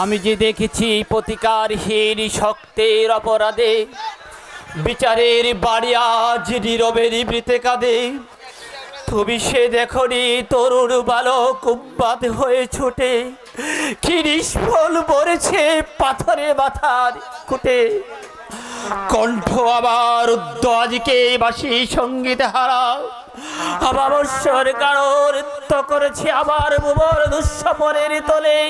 আমি যে দেখেছি প্রতিকারহীন শক্তের অপরাধে বিচারের বাড়ি আজ নীরবে নিভৃতে কাঁদে। তুমি সে দেখনি তরুণ বালক উন্মাদ হয়ে ছোটে, কি নিষ্ফল পড়েছে পাথরে মাথার কুটে। কণ্ঠ আবার উদ্য আজকে বাসি সঙ্গীত হারা, অমাবস্যার কারণ নৃত্য করেছে আবার বুবর দুঃস্বপনের তলে।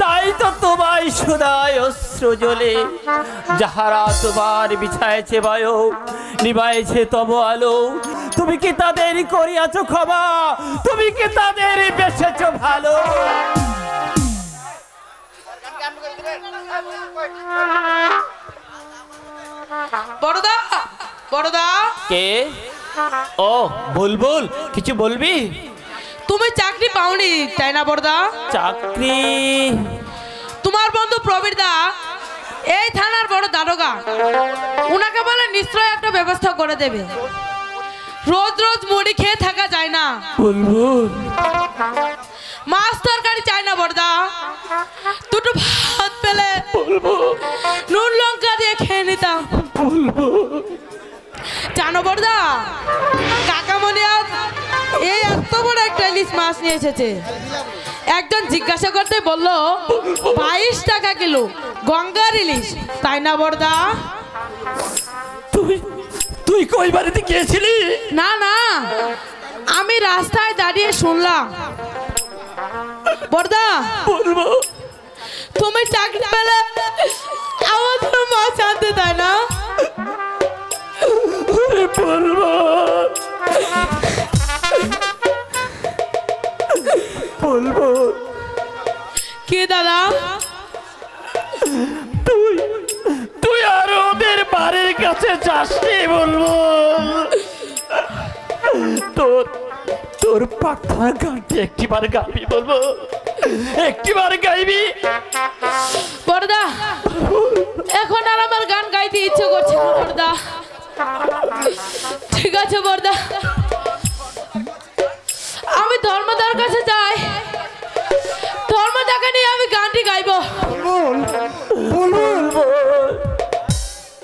তাই তো তোমায় সুদায় অশ্রু জলে, যাহারা তোমার বিছায়েছে বায়ু নিবাইছে তব আলো। তুমি কি তাদের করিয়াছ ক্ষমা, তুমি কি তাদের বেসেছ ভালো? বড়দা, বড়দা। কে? ও বুলবুল, কিছু বলবি? তুমি চাকরি পাওনি তাই না বড়দা? চাকরি? তোমার বন্ধু প্রবীর দা এই থানার বড় দারোগা, উনাকে বলে নিশ্চয় একটা ব্যবস্থা করে দেবে। রোজ রোজ মুড়ি খেয়ে থাকা যায় না। বুলবুল, মাছ তরকারি চাই না বড়দা, দুটো ভাত পেলে নুন লঙ্কা দিয়ে খেয়ে নিতাম। জানো বড়দা, কাকামণি আজ এই এত বড় একটা ইলিশ মাছ নিয়ে এসেছে। একজন জিজ্ঞাসা করতে বলল 22 টাকা কিলো গঙ্গার ইলিশ, তাই না বড়দা? তুই কই বাড়িতে গিয়েছিলি? না না, আমি রাস্তায় দাঁড়িয়ে শুনলাম। বড়দা, বলবো তুমি চাকরি পেলে আমাদের মাছ আনতে তাই না? বলবো বলবো কে দাদা? তুই আর ওদের বাড়ির কাছে যাসনি। বলবো তোর প্রার্থনা গানটি একটিবার গাইবি। বলবো একটিবার গাইবি। বড়দা, এখন আর আমার গান গাইতে ইচ্ছে করছে না বড়দা। ঠিক আছে বড়দা, আমি ধর্মদার কাছে যাই, ধর্মদাকে নিয়ে আমি গানটি গাইবো।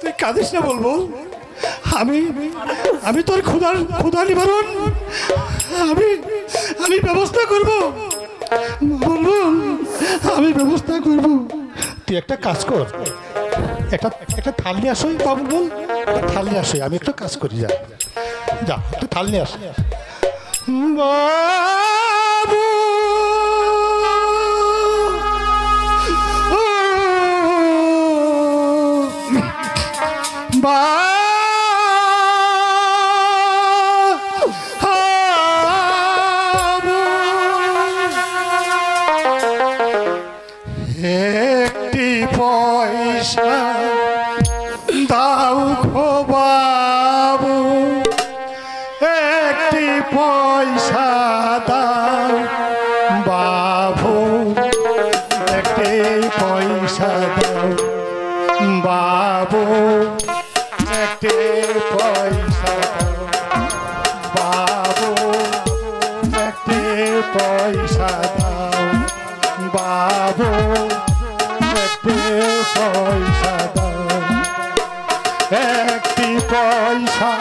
তুই কাঁদিস না বলবো, আমি তোর ক্ষুধা নিবারণ আমি ব্যবস্থা করব। বলবো আমি ব্যবস্থা করব। তুই একটা কাজ কর, একটা থাল নিয়ে আসো বাবু। বল থাল নিয়ে আসো, আমি একটা কাজ করি। যা যা, তুই থাল নিয়ে আস। বাবু একটি পয়সা দাও গো বাবু, একটি পয়সা দাও বাবু, একটি পয়সা দাও বাবু, একটি পয়সা দাও বাবু, একটি পয়সা দাও বাবু, একটি পয়সা দাও, একটি পয়সা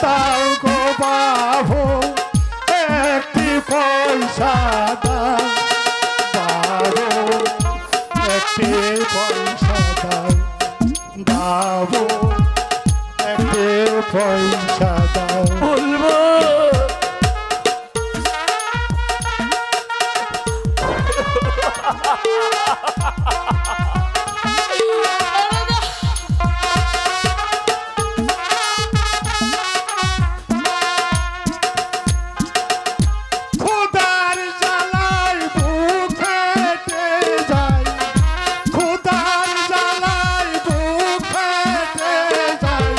দাও গো বাবু, একটি পয়সা দাও বাবু, একটি পয়সা দাও বাবু, একটি পয়সা দাও। বলবো খোদার জ্বালায় বুক ফেটে যায়, খোদার জ্বালায় বুক ফেটে যায়,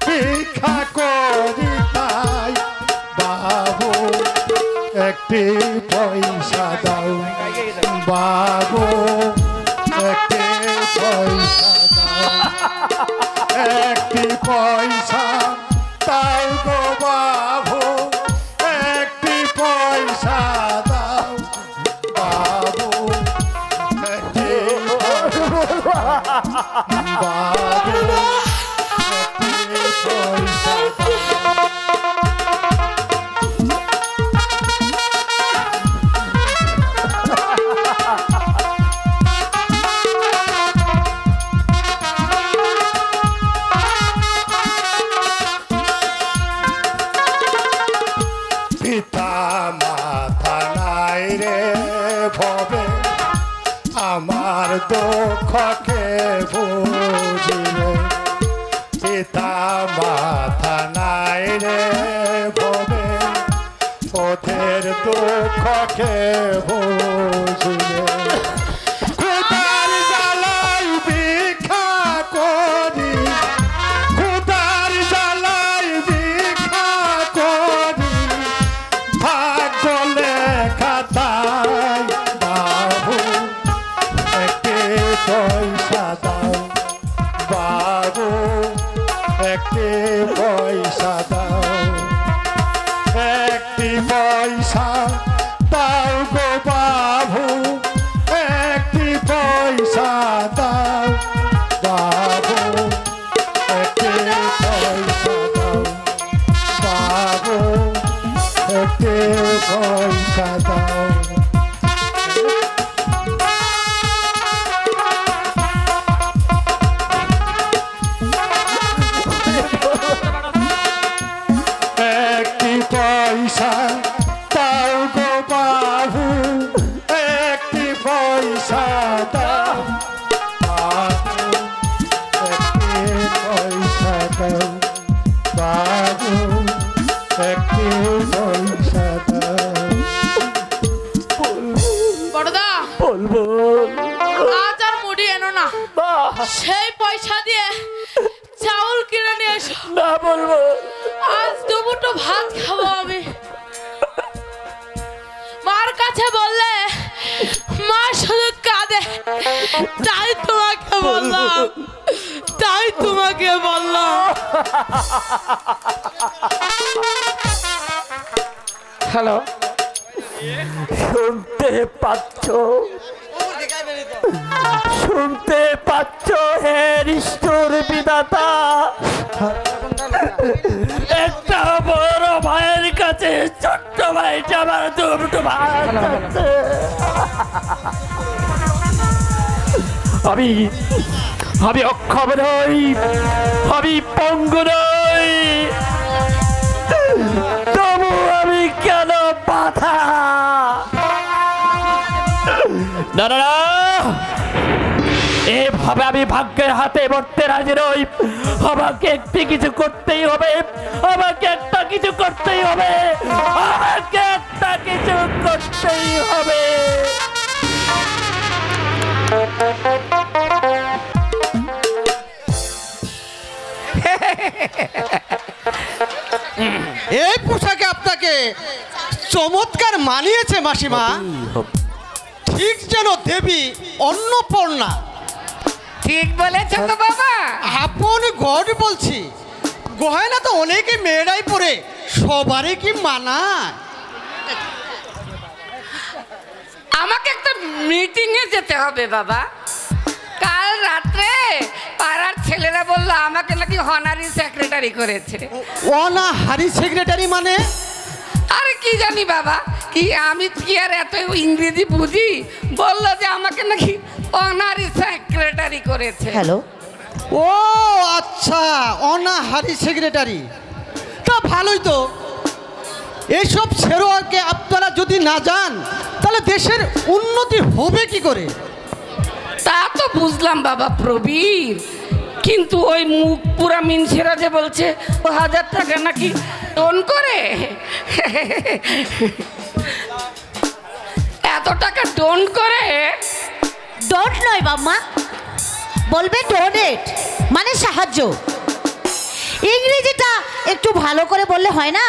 ভিক্ষা করি তাই বাবু, একটি পয়সা দাও বাবু, একটি পয়সা দাও, একটি পয়সা দাও গো বাবু, একটি পয়সা দাও বাবু, পিতা মাতা নাই রে ভবে আমার দুঃখকে বুঝিবে পিতা মাতা নাই রে ভবে ওদের দুঃখকে বুঝিবে খুদার জ্বালাই ভিক্ষা করি খুদার জ্বালাই ভিক্ষা করি ভাগ্য লেখা তাই বাবু একটি পয়সা দাও বাবু একটি পয়সা দাও একটি পয়সা দাও গো বাবু একটি পয়সা দাও বাবু একটি পয়সা দাও বাবু একটি পয়সা দাও একটি পয়সা দাও গো বাবু একটি পয়সা দাও বাবু একটি পয়সা দাও বাবু একটি পয়সা দাও বড়দা বলবো আজ আর মুড়ি এনো না, সেই পয়সা দিয়ে চাউল কিনে নিয়ে এসো। না বলবো আজ দুমুঠো ভাত খাবো আমি। মার কাছে বললে মা শুধু কাঁদে, তাই তোমাকে বললাম, তাই তোমাকে বললাম। হ্যালো শুনতে পাচ্ছ শুনতে পাচ্ছ হে ঈশ্বর বিধাতা একটা বড় ভাইয়ের কাছে ছোট্ট ভাইটা আমার দুটো ভাই আমি আমি অক্ষম নই আমি পঙ্গু নই তবু আমি কেন বাধা না না না এভাবে আমি ভাগ্যের হাতে মরতে রাজি নই আমাকে একটি কিছু করতেই হবে আমাকে একটা কিছু করতেই হবে আমাকে একটা কিছু করতেই হবে এই পোশাকে আপনাকে চমৎকার মানিয়েছে মাসিমা, ঠিক যেন দেবী অন্নপূর্ণা। ঠিক বলেছ তো বাবা। আপন গড বলছি, গয়না তো অনেকে মেয়েরাই পরে, সবারই কি মানায়? আমাকে একটা মিটিংয়ে যেতে হবে বাবা। কাল রাত্রে পাড়ার ছেলেরা বললো আমাকে নাকি হনারি সেক্রেটারি করেছে। অনাহারি সেক্রেটারি মানে? আরে কি জানি বাবা, কি আমি কি আর এত ইংরেজি বুঝি। বললো যে আমাকে নাকি অনারি সেক্রেটারি করেছে। হ্যালো ও আচ্ছা, অনাহারি সেক্রেটারি। তা ভালোই তো। এইসব ছেড়োয়াকে আপনারা যদি না যান তাহলে দেশের উন্নতি হবে কি করে? তা তো বুঝলাম বাবা প্রবীর, কিন্তু ওই মুখ পুরা মিনসেরা যে বলছে 1000 টাকা নাকি টোন করে, এত টাকা টোন করে। ডোন্ট নয় বাম্মা, বলবে ডোনেট মানে সাহায্য। ইংরেজিটা একটু ভালো করে বললে হয় না?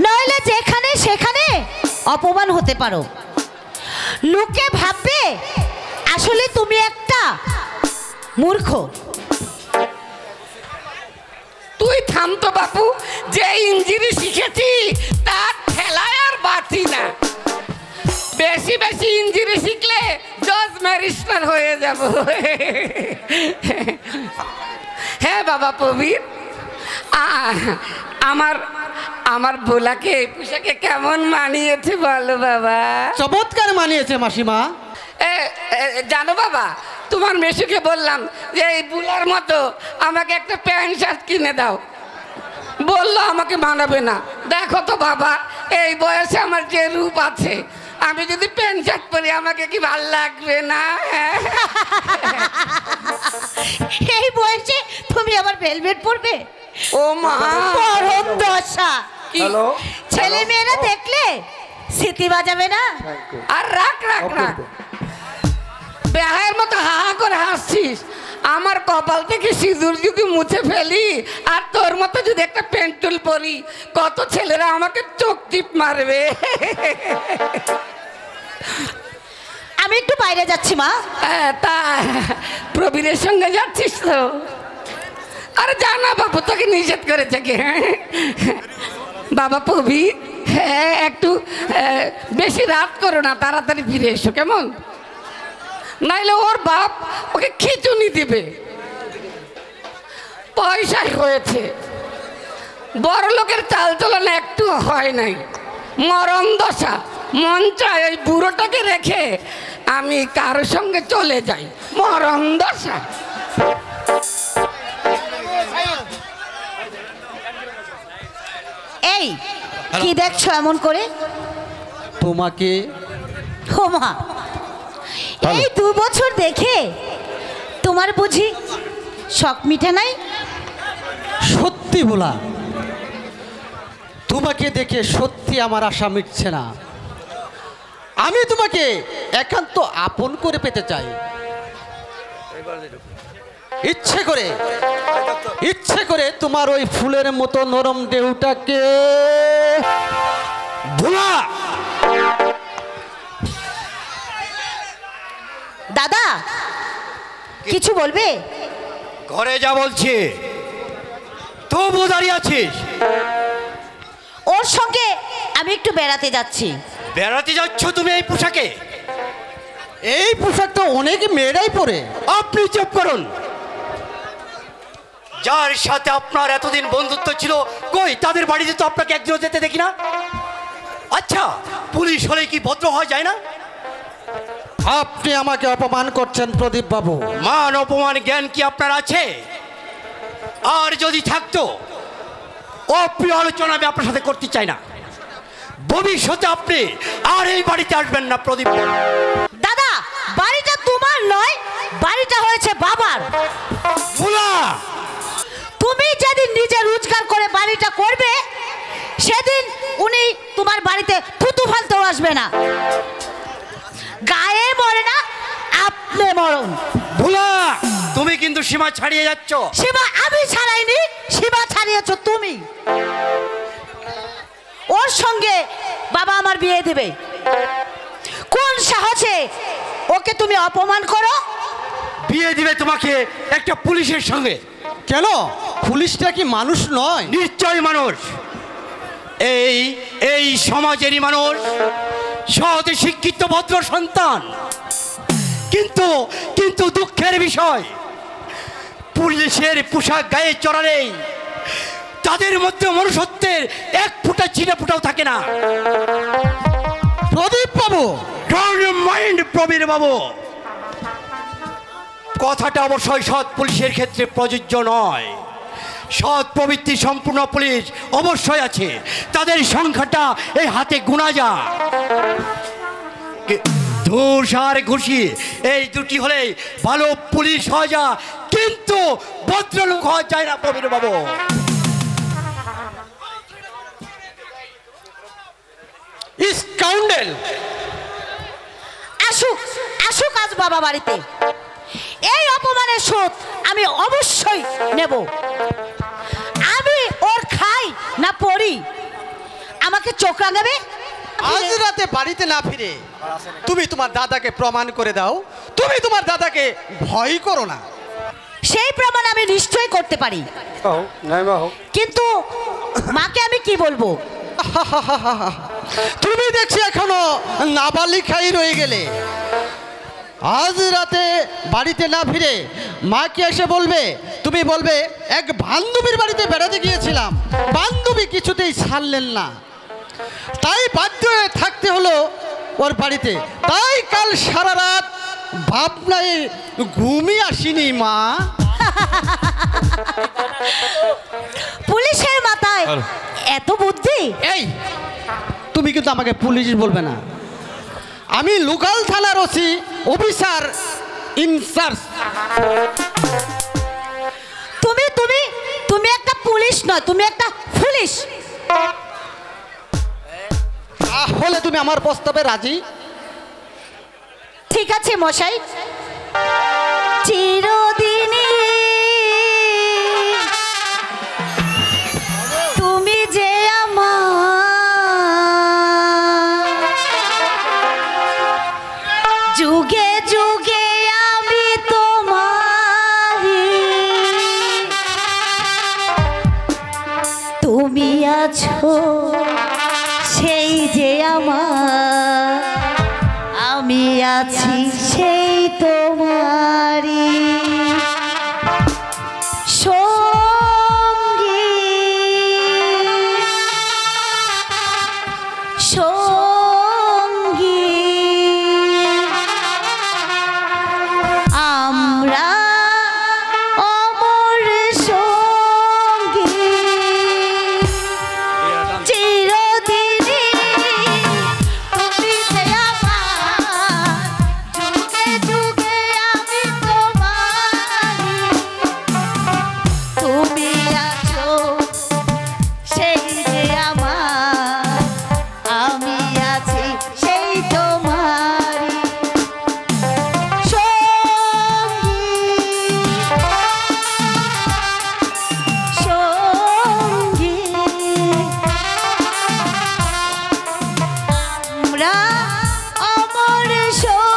নইলে যেখানে সেখানে অপমান হতে পারো। লোকে ভাববে আসলে তুমি একটা মূর্খ। তুই থাম তো বাপু, যে ইঞ্জিনি শিখেছি তার ঠেলায় আর বাঁচি না। বেশি বেশি ইঞ্জিনি শিখলে জজ মেরে ব্যারিস্টার হয়ে যাব। হ্যাঁ বাবা প্রবীর, আমার আমার ভোলাকে এই পোশাকে কেমন মানিয়েছে বলো বাবা? চমৎকার মানিয়েছে মাসিমা। জানো বাবা, তোমার মেসুকে বললাম যে এই বুলার মতো আমাকে একটা প্যান্ট শার্ট কিনে দাও, বললো আমাকে মানাবে না। দেখো তো বাবা, এই বয়সে আমার যে রূপ আছে, আমি যদি প্যান্ট শার্ট পরি আমাকে কি ভাল লাগবে না? এই বয়সে তুমি আবার ভেলভেট পরবে? ও মা, পরম দশা। কি? ছেলে মেয়েরা দেখলে স্মৃতি বাজাবে না? আর রাখ রাখ রাখ, বেহায়ের মতো হা হা করে হাসছিস। আমার কপাল থেকে সিঁদুর যদি মুছে ফেলি আর তোর মতো যদি একটা পেন্টুল পরি, কত ছেলেরা আমাকে চোখ টিপ মারবে। আমি একটু বাইরে যাচ্ছি মা। তা প্রবীরের সঙ্গে যাচ্ছিস তো? আরে জানা বাবু, তোকে নিষেধ করেছে কে? বাবা প্রবীর, হ্যাঁ একটু বেশি রাত করো না, তাড়াতাড়ি ফিরে এসো কেমন? নাইলে ওর বাপ ওকে খিচুনি দিবে। পয়সাই হয়েছে, বড় লোকের চাল চলন একটু হয় নাই, মরণ দশা। মন চায় ওই বুড়োটাকে রেখে আমি কারোর সঙ্গে চলে যাই, মরণ দশা। এই কি দেখছো এমন করে? তোমাকে। ও মা, এই 2 বছর দেখে তোমার বুঝি শখ মিটে নাই? সত্যি বলা, তোমাকে দেখে সত্যি আমার আশা মিটছে না। আমি তোমাকে একান্ত আপন করে পেতে চাই। ইচ্ছে করে তোমার ওই ফুলের মতো নরম দেহটাকে ভোলা। দাদা কিছু বলবে? ঘরে যা বলছি, তবু দাঁড়িয়ে আছিস? ওর সঙ্গে আমি একটু বেড়াতে যাচ্ছি। বেড়াতে যাচ্ছ তুমি এই পোশাকে? এই পোশাকটা অনেক মেয়েরাই পরে। আপনি চুপ করুন। যার সাথে আপনার এতদিন বন্ধুত্ব ছিল, কই তাদের বাড়িতে তো আপনাকে একদিনও যেতে দেখি না। আচ্ছা, পুলিশ হলে কি ভদ্র হওয়া যায় না? আপনি আমাকে অপমান করছেন প্রদীপ বাবু। মান অপমান জ্ঞান কি আপনার আছে? আর যদি থাকতো, অপ্রিয় আলোচনা আমি আপনার সাথে করতে চাই না। ভবিষ্যতে আপনি আর এই বাড়িতে আসবেন না প্রদীপ। দাদা, বাড়িটা তোমার নয়, বাড়িটা হয়েছে বাবার। ভোলা, তুমি যেদিন নিজে রোজগার করে বাড়িটা করবে, সেদিন উনি তোমার বাড়িতে থুতু ফালতেও আসবে না। গায়ে মরে না, আপনি মরণ। ভোলা, তুমি কিন্তু সীমা ছাড়িয়ে যাচ্ছ। সীমা আমি ছাড়াইনি, সীমা ছাড়িয়েছো তুমি। ওর সঙ্গে বাবা আমার বিয়ে দেবে, কোন সাহসে ওকে তুমি অপমান করো? বিয়ে দিবে তোমাকে একটা পুলিশের সঙ্গে? কেন, পুলিশটা কি মানুষ নয়? নিশ্চয় মানুষ। এই এই সমাজেরই মানুষ, সৎ শিক্ষিত ভদ্র সন্তান। কিন্তু কিন্তু দুঃখের বিষয়, পুলিশের পোশাক গায়ে চড়ালেই তাদের মধ্যে মনুষ্যত্বের এক ফোঁটা চিনে ফোঁটাও থাকে না। প্রদীপ বাবু, ডোন্ট মাইন্ড প্রবীর বাবু, কথাটা অবশ্যই সৎ পুলিশের ক্ষেত্রে প্রযোজ্য নয়। সৎ প্রবৃত্তি সম্পূর্ণ পুলিশ অবশ্যই আছে, তাদের সংখ্যাটা এই হাতে গোনা যায়। ঘুষ আর ঘুষি এই দুটি হলেই ভালো পুলিশ হওয়া যায়, কিন্তু ভদ্রলোক হওয়া যায় না প্রবীর বাবু। স্কাউন্ডেল। আসুক আসুক আজ বাবা বাড়িতে, এই অপমানের শোধ আমি অবশ্যই নেব। আমি ওর খাই না পড়ি, আমাকে চোখ রাঙাবে। আজ রাতে বাড়িতে না ফিরে তুমি তোমার দাদাকে প্রমাণ করে দাও। তুমি তোমার দাদাকে ভয় করো না। সেই প্রমাণ আমি নিশ্চয়ই করতে পারি, কিন্তু মাকে আমি কি বলবো? তুমি দেখছি এখনো নাবালিকাই রয়ে গেলে। আজ রাতে বাড়িতে না ফিরে মাকে এসে বলবে, তুমি বলবে এক বান্ধবীর বাড়িতে বেড়াতে গিয়েছিলাম, বান্ধবী কিছুতেই ছাড়লেন না, তাই বাধ্য হয়ে থাকতে হলো ওর বাড়িতে। তাই কাল সারা রাত ভাবনায় ঘুমই আসেনি মা। পুলিশের মাথায় এত বুদ্ধি? এই তুমি কিন্তু আমাকে পুলিশ বলবে না, আমি লোকাল থানার ওসি অফিসার ইনচার্জ। তুমি তুমি তুমি একটা পুলিশ নয়, তুমি একটা পুলিশ। তাহলে তুমি আমার প্রস্তাবে রাজি? ঠিক আছে মশাই, চিরদিনই তুমি যে আমার, যুগে যুগে আমি তোমারি, তুমি আছো সেই যে আমার, আমি আছি সেই তোমারি সঙ্গী সঙ্গী। আমরা অমর সঙ্গী চিরদিনই তুমি যে আমার, যুগে যুগে আমি তোমারি, তুমি আছো সেই যে আমার, আমি আছি সেই তোমারি সঙ্গী সঙ্গী। আমরা অমর সঙ্গী।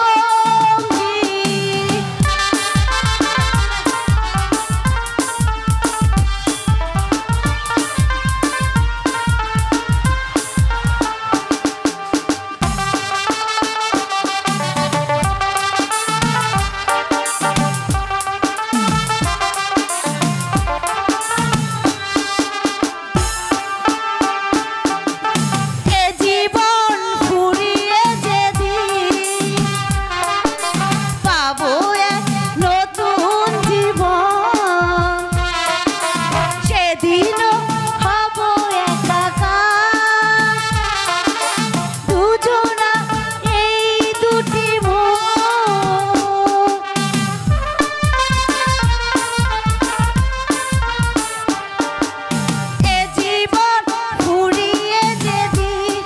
এ জীবন ফুরিয়ে যেদিন পাবো এক নতুন জীবন, সেদিনও হব একাকার, দুজনা এই দুটি মন। এ জীবন ফুরিয়ে যেদিন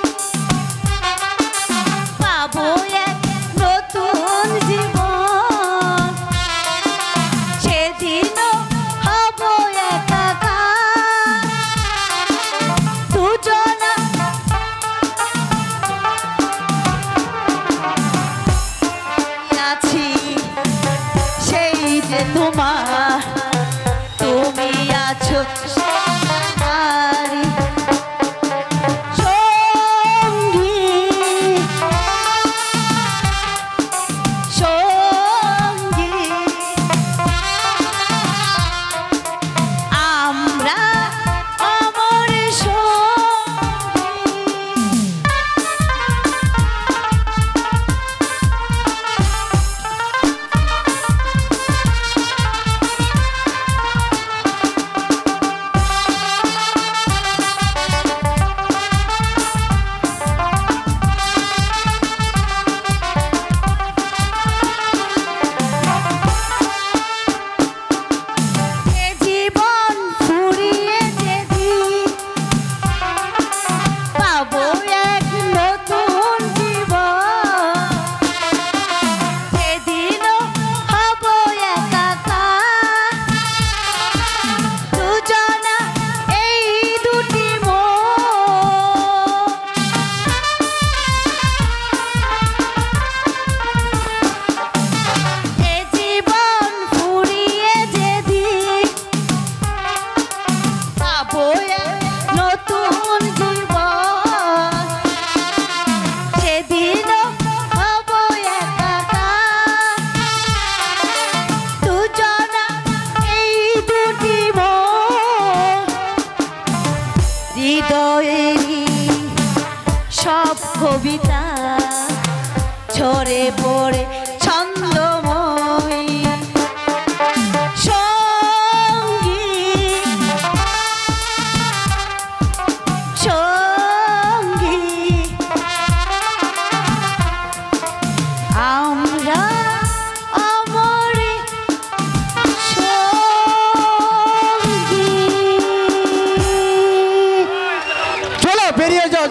পাবো এক নতুন জীবন, সেদিনও হব একাকার, দুজনা আছি সেই যে তোমার, তুমি আছো আমারি সঙ্গী সঙ্গী। আমরা অমর সঙ্গী।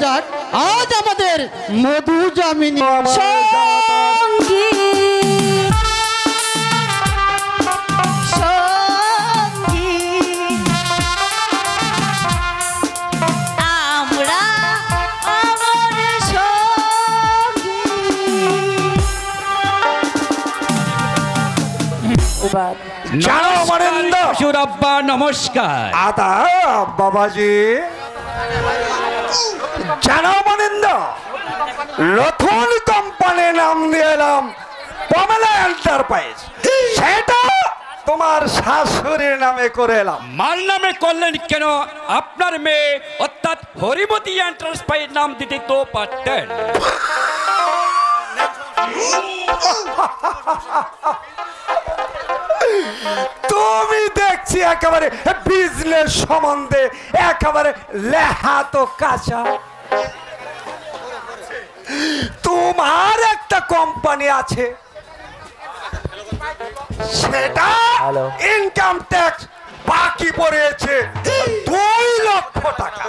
যাক আজ আমাদের মধু যামিনী সঙ্গী সঙ্গী আমরা আমার সঙ্গী এবার জানো অমরেন্দ্র শ্বশুর আব্বা নমস্কার। আদাব বাবাজি। জানো অমরেন্দ্র নতুন কোম্পানির নাম দিয়ে এলাম পমেলা এন্টারপ্রাইজ, সেটা তোমার শাশুড়ির নামে করে এলাম। মার নামে করলেন কেন? আপনার মেয়ে অর্থাৎ হরিমতি এন্টারপ্রাইজ নাম দিতে তো পারতেন। তুমি দেখছি একেবারে বিজনেস সম্বন্ধে একেবারে লেহা তো কাঁচা। তোমার একটা কোম্পানি আছে, সেটা ইনকাম ট্যাক্স বাকি পড়েছে 2 লক্ষ টাকা।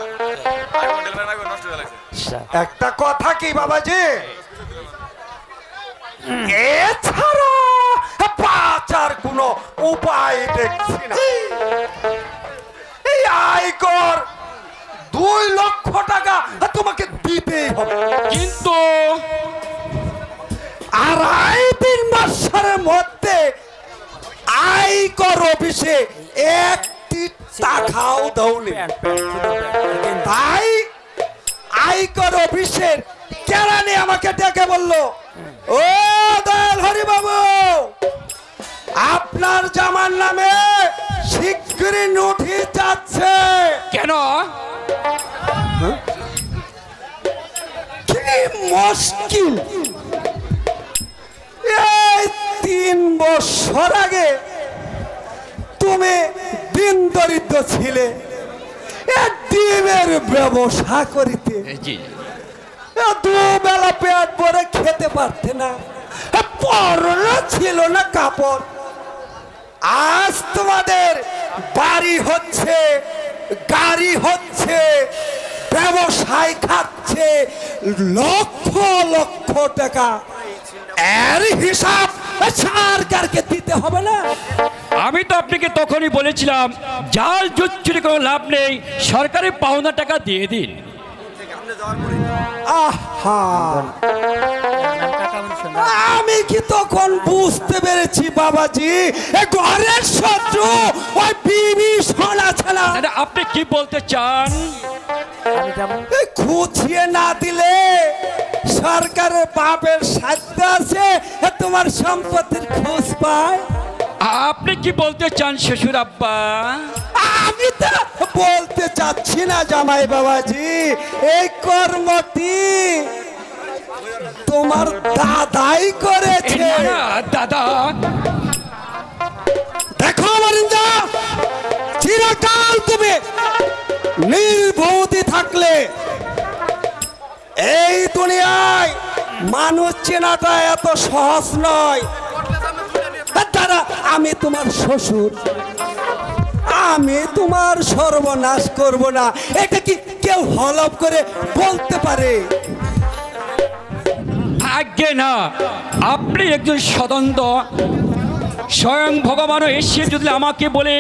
একটা কথা কি বাবাজি, এছাড়া বাঁচার কোনো উপায় দেখছি না। এই আয়কর 2 লক্ষ টাকা তোমাকে দিতেই হবে, কিন্তু 2.5-3 মাসের মধ্যে আয়কর অফিসে একটি টাকাও দাওনি। তাই আয়কর অফিসের কেরানি আমাকে ডেকে বলল, ও দয়াল হরি বাবু, আপনার জামার নামে শীঘ্রই নোটিশ যাচ্ছে। কেন? কি মুশকিল! এই 3 বছর আগে তুমি দিন দরিদ্র ছিলে, ডিমের ব্যবসা করিতে, জি, 2 বেলা পেট ভরে খেতে পারতে না, পরনা ছিল না কাপড়। আজ তোমাদের বাড়ি হচ্ছে, গাড়ি হচ্ছে, ব্যবসায় খাচ্ছে লক্ষ লক্ষ টাকা। এর হিসাব সরকারকে দিতে হবে না? আমি তো আপনাকে তখনই বলেছিলাম জাল জুট চুরি করে লাভ নেই, সরকারি পাওনা টাকা দিয়ে দিন। আহা, আমি কি তখন বুঝতে পেরেছি বাবাজি, ঘরের শত্রু ওই বিভীষণ আছে না? আরে আপনি কি বলতে চান? খুঁজিয়ে না দিলে সরকারের বাপের সাধ্য আছে তোমার সম্পত্তির খোঁজ পায়। আপনি কি বলতে চান শ্বশুর আব্বা? আমি তো বলতে চাচ্ছি না জামাই বাবাজি, এই কর্মটি তোমার দাদাই করেছে। না, দাদা, দেখো অমরিন্দা, চিরকাল তুমি নির্ভূতি থাকলে এই দুনিয়ায় মানুষ চেনাটা এত সহজ নয়। দাদা, আমি তোমার শ্বশুর, আমি তোমার সর্বনাশ করব না, এটা কি কেউ হলফ করে বলতে পারে? আজ্ঞে না, আপনি একজন স্বতন্ত্র, স্বয়ং ভগবানও এসে যদি আমাকে বলে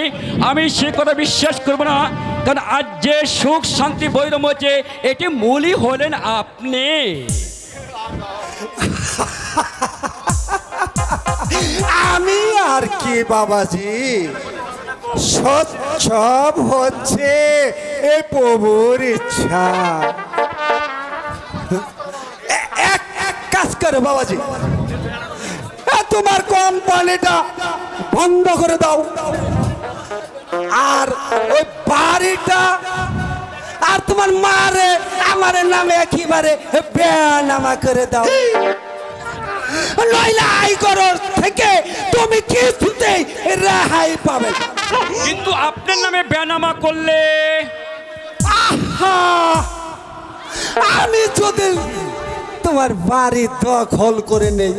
আমি সে কথা বিশ্বাস করব না, কারণ আজ যে সুখ শান্তি বৈরম হচ্ছে এটি মূলই হলেন আপনি। আমি আর কি বাবাজি, সব হচ্ছে এ প্রভুর ইচ্ছা। এক কাজ করে বাবাজি, তোমার কোম্পানিটা বন্ধ করে দাও, আর ওই বাড়িটা আর তোমার মারে আমার নামে একেবারে বেয়ানামা করে দাও। নইলে আয়কর থেকে তুমি কিছুতেই রেহাই পাবে। কিন্তু আপনার নামে বেনামা করলে আমি যদি তোমার বাড়ি দখল করে নেই,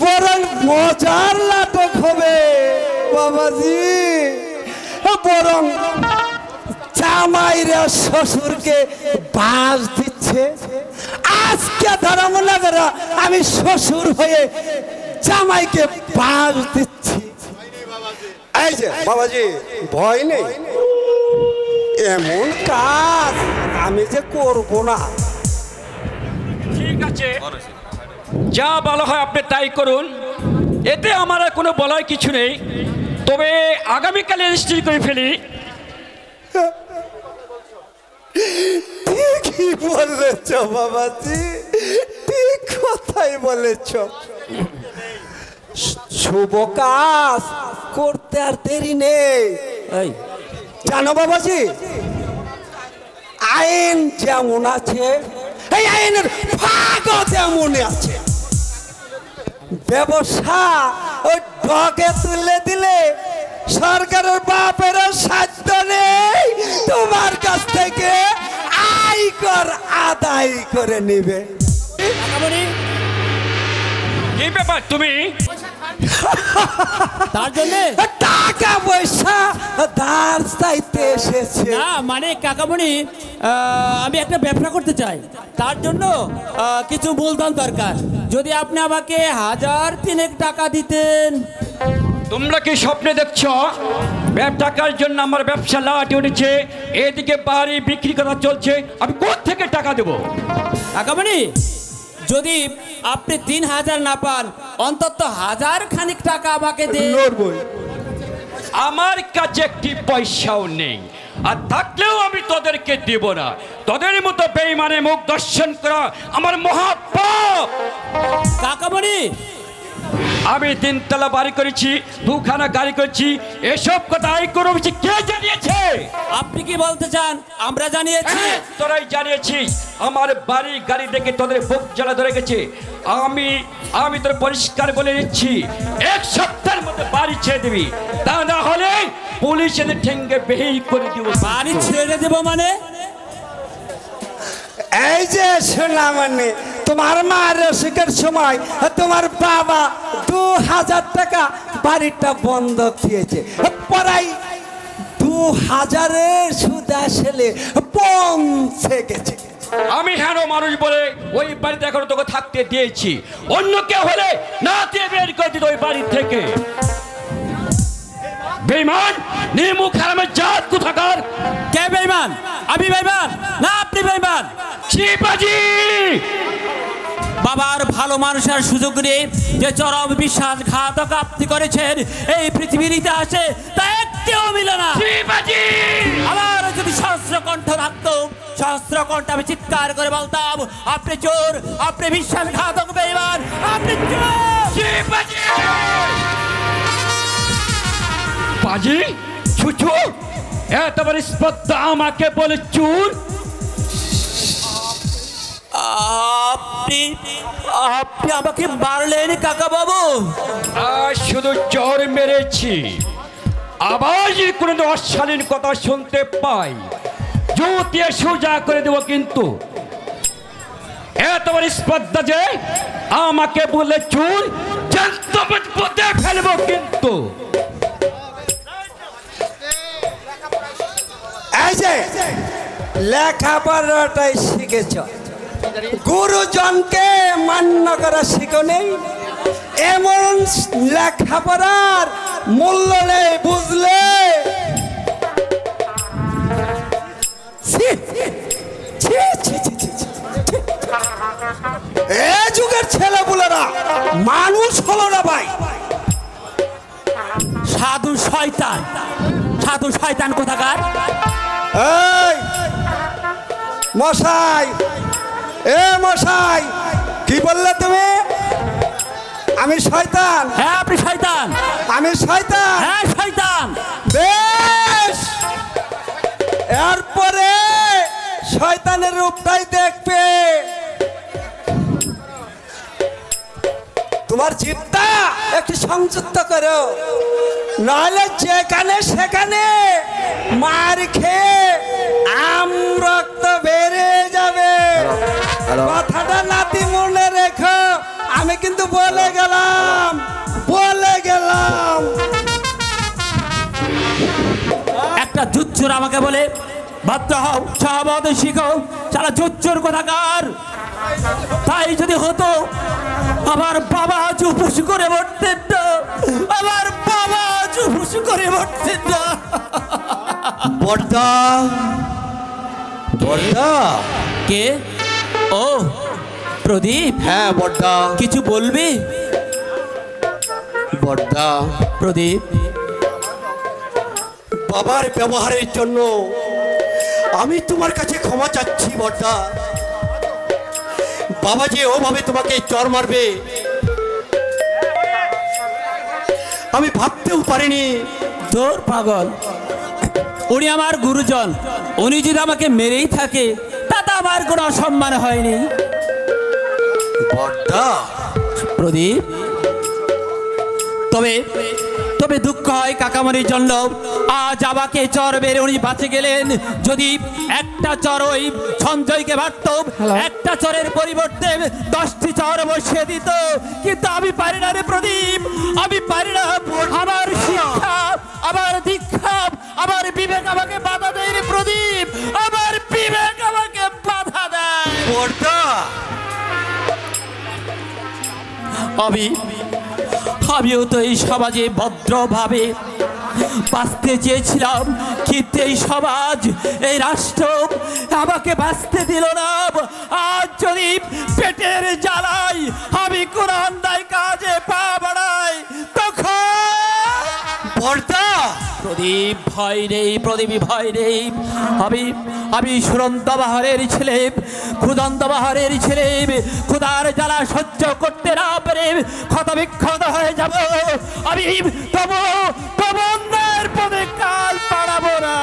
বরং মজার নাটক হবে বাবাজি, বরং জামাইরা শ্বশুরকে বাস দিচ্ছে। আজকে ধরা মনে করো আমি শ্বশুর হয়ে জামাইকে বাস দিচ্ছি। এই যে বাবাজি, ভয় নেই, এমন কাজ আমি যে করব না। ঠিক আছে, যা ভালো হয় আপনি তাই করুন, এতে আমার আর কোনো বলার কিছু নেই। তবে আগামীকালে রেজিস্ট্রি করে ফেলি। ঠিকই বলেছ বাবাজি, ঠিক কথাই বলেছ। শুভ কাজ করতে আর দেরি নেই। জানো বাবাজি, আইন যেমন আছে এই আইনের ভাগও তেমন আছে। ব্যবসা ওই ডগে তুলে দিলে সরকারের বাপের সাধ্য নেই তোমার কাছ থেকে আয়কর আদায় করে নিবে। কি ব্যাপার তুমি তার জন্য টাকা পয়সা ধার চাইতে এসেছে? না মানে কাকামণি, আমি একটা ব্যবসা করতে চাই, তার জন্য কিছু মূলধন দরকার। যদি আপনি আমাকে 1000 টাকা দিতেন। তোমরা কি স্বপ্নে দেখছ? টাকার জন্য আমার ব্যবসা লাটে উঠেছে, এদিকে বাড়ি বিক্রি করা চলছে, আমি কোথা থেকে টাকা দেবো? কাকামণি, যদি আপনি 3000 না পান, অন্তত 1000 খানিক টাকা আমাকে দেন। আমার কাছে একটি পয়সাও নেই, আর থাকলেও আমি তোদেরকে দেব না। তোদের মতো বেঈমানে মুখ দর্শন করা আমার মহাপাপ। কাকামণি, আমি 3 তলা বাড়ি করেছি, 2খানা গাড়ি করেছি, এসব কথা আই করেছি, কে জানিয়েছে? আপনি কি বলতে চান আমরা জানিয়েছি? তোরাই জানিয়েছিস। আমার বাড়ি গাড়ি দেখে তোদের বুক জ্বালা ধরে গেছে। আমি তোর পরিষ্কার বলে দিচ্ছি, 1 সপ্তাহের মধ্যে বাড়ি ছেড়ে দিবি, তা না হলে পুলিশ এদের ঠেঙ্গে বেহিল করে দিব। বাড়ি ছেড়ে দেব মানে? এই যে শোনা, মানে তোমার মার রসিকের সময় তোমার বাবা 2000 টাকা বাড়িটা বন্ধক দিয়েছে, পরাই 2000-এর সুদ আসলে পৌঁছে গেছে। আমি হেন মানুষ বলে ওই বাড়িতে এখন তোকে থাকতে দিয়েছি, অন্য কেউ হলে না দিয়ে বের করে দিত ওই বাড়ি থেকে। বেঈমান, নিমুখ হারামের জাত কোথাকার। কে বেঈমান? আমি বেঈমান না আপনি বেঈমান? শিবাজি, বাবার ভালো মানুষের সুযোগ নিয়ে যে চরম বিশ্বাসঘাতক আপনি করেছেন এই পৃথিবীর ইতিহাসে তা একটিও মিলে না। শিবাজি, আমার যদি সহস্র কণ্ঠ থাকতো, সহস্র কণ্ঠ আমি চিৎকার করে বলতাম, আপনি চোর, আপনি বিশ্বাসঘাতক বেঈমান, আপনি চোর। শিবাজি, বাজি, ছুচু, এতবার স্পর্ধা আমাকে বলে চোর? আপনি আমাকে মারলেন কাকা বাবু? আর শুধু জ্বর মেরেছি, আবার যদি কোনো অশালীন কথা শুনতে পাই, জুতিয়ে সোজা করে দেবো। কিন্তু এতবার স্পর্ধা যে আমাকে বলে চোর, জানতে ফেলবো। কিন্তু এই যে লেখাপড়াটাই শিখেছ, গুরুজনকে মান্য করা শিখো নেই, এমন লেখাপড়ার মূল্য নেই, বুঝলে? এ যুগের ছেলেপুলেরা মানুষ হলো না ভাই। সাধু শয়তান, সাধু শয়তান কোথাকার? এই মশাই, মশাই, কি বললে তুমি? আমি শয়তান? হ্যাঁ আপনি শয়তান। আমি শয়তান? হ্যাঁ শয়তান। বেশ, এরপরে শয়তানের রূপটাই দেখবে। তোমার জিভটা একটু সংযুক্ত করো, নাহলে যেখানে সেখানে মার খেয়ে রক্ত বেড়ে যাবে। কথাটা নাতি মনে রেখো, আমি কিন্তু বলে গেলাম। একটা জুচ্চুর আমাকে বলে ভাদ্র হও শাহবাদ শিখো সারা চোর কোথাকার। তাই যদি হতো আমার বাবা চুপুস করে মরতেন না, আমার বাবা চুপুস করে মরতেন না। বর্দা বর্দা কে? ও প্রদীপ, হ্যাঁ বর্দা। কিছু বলবি? বর্দা প্রদীপ, বাবার ব্যবহারের জন্য আমি তোমার কাছে ক্ষমা চাচ্ছি বর্দা। বাবা যে ওভাবে তোমাকে চর মারবে আমি ভাবতেও পারিনি। তোর পাগল, উনি আমার গুরুজন, উনি যদি আমাকে মেরেই থাকে তাতে আমার কোনো অসম্মান হয়নি। বর্দা প্রদীপ, তবে তবে দুঃখ হয় কাকামণির জন্য। আজ আমাকে চর বেড়ে উনি বাঁচে গেলেন। যদি একটা চর ওই সঞ্জয়কে মারত, একটা চরের পরিবর্তে 10টি চর বসিয়ে দিত, কিন্তু আমি পারি না রে প্রদীপ, আমি পারি না। আমার শিক্ষা, আমার দীক্ষা, আমার বিবেক আমাকে বাধা দেয় রে প্রদীপ, আমার বিবেক আমাকে বাধা দেয়। বর্দা আমিও তো এই সমাজে ভদ্রভাবে বাঁচতে চেয়েছিলাম, কিন্তু এই সমাজ, এই রাষ্ট্র আমাকে বাঁচতে দিল না। আজ যদি পেটের জ্বালাই আমি কোন অন্যায় কাজে পা বাড়াই, তখন বর্দা প্রদীপ ভয় নেই, প্রদীপ ভয় নেই। আমি সুরন্ত বাহারের ছেলে, ক্ষুদন্ত বাহারের ছেলে, ক্ষুদার জ্বালা সহ্য করতে না পেরে ক্ষতবিক্ষত হয়ে যাব। আমি তবু অন্যের পদে কাল পাড়াবো না।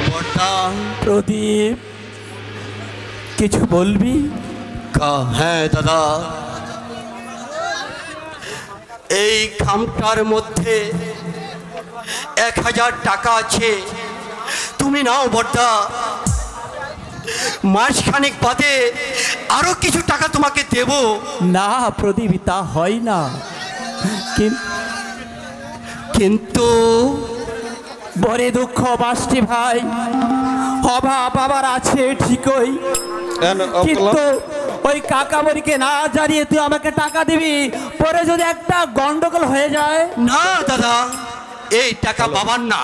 বর্দা প্রদীপ, কিছু বলবি? হ্যাঁ দাদা, এই খামটার মধ্যে 1000 টাকা আছে, তুমি নাও বর্দা। মাসখানেক বাদে আরো কিছু টাকা তোমাকে দেব। না প্রদীপ, তা হয় না। কিন্তু বড় দুঃখ বাসটি ভাই, অভাব আবার আছে ঠিকই, কিন্তু ওই কাকামণিকে না জানিয়ে তুই আমাকে টাকা দিবি, পরে যদি একটা গন্ডগোল হয়ে যায়। না দাদা, এই টাকা বাবার না,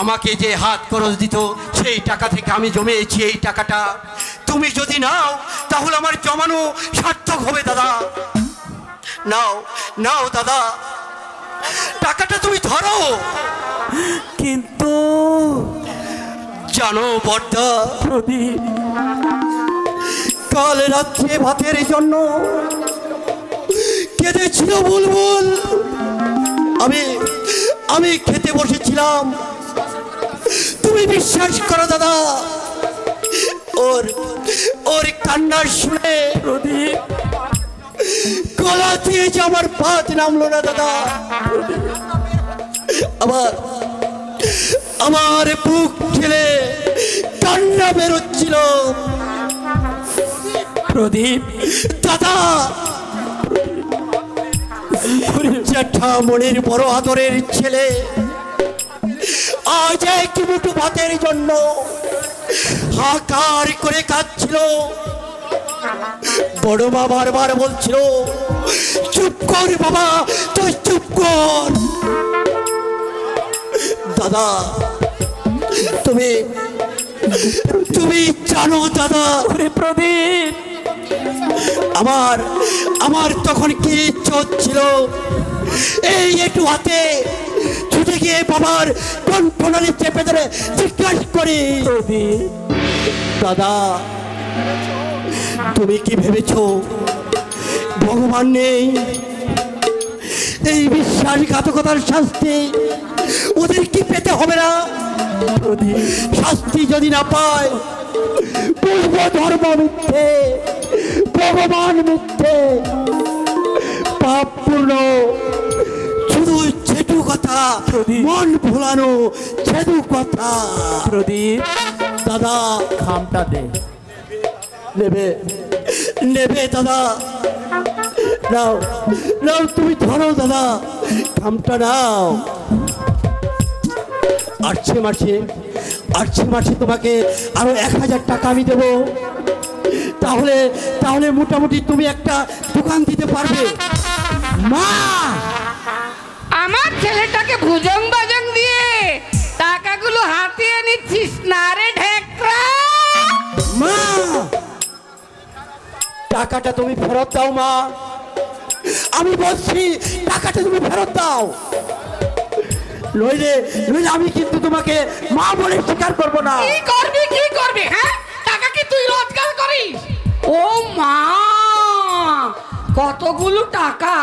আমাকে যে হাত খরচ দিত সেই টাকা থেকে আমি জমিয়েছি এই টাকাটা। তুমি যদি নাও তাহলে আমার জমানো সার্থক হবে দাদা। নাও নাও দাদা, টাকাটা তুমি ধরো। কিন্তু জানো বর্দা, প্রদীপ, কাল রাত্রে ভাতের জন্য কেঁদেছিল বুলবুল। আমি খেতে বসেছিলাম, তুমি বিশ্বাস করো দাদা, ওর কান্না শুনে প্রদীপ, গলা দিয়ে যে আমার ভাত নামলো না দাদা। আমার বুক ঠেলে কান্না বেরোচ্ছিল। প্রদীপ দাদা, জ্যাঠামণির বড় আদরের ছেলে আজ এক মুঠো ভাতের জন্য হাহাকার করে কাঁদছিল। বড় মা বারবার বলছিল, চুপ কর বাবা, তুই চুপ কর। দাদা, তুমি জানো দাদা, প্রদীপ, আমার তখন কি ইচ্ছে হচ্ছিল, এই একটু হাতে ছুটে গিয়ে বাবার কণ্ঠনালী চেপে ধরে জিজ্ঞাসা করি, দাদা তুমি কি ভেবেছ ভগবান নেই? এই বিশ্বাসঘাতকতার শাস্তি ওদের কি পেতে হবে না? শাস্তি যদি না পায়, পূর্ব ধর্ম মিথ্যে, ভগবান মিথ্যে, পাপপূর্ণ, শুধু ছেটু কথা, মন ভোলানো ছেদু কথা। প্রদীপ, দাদা খামটা দে। নেবে দাদা, নাও নাও, তুমি ধরো দাদা, খামটা নাও। মার্চে মাসে তোমাকে আরো 1000 টাকা আমি দেবো। তাহলে তাহলে মোটামুটি তুমি একটা দোকান দিতে পারবে। মা, আমার ছেলেটাকে ভুজং বাজং দিয়ে টাকাগুলো হাতিয়ে নিচ্ছিস না রে ঢেকরা? মা, টাকাটা তুমি ফেরত দাও মা, আমি বলছি টাকাটা তুমি ফেরত দাও, নইলে নইলে আমি কিন্তু তোমাকে মা বলে স্বীকার করবো না। কি করবি কি করবি? হ্যাঁ, টাকা কি তুই রোজগার করিস? ও মা, কতগুলো টাকা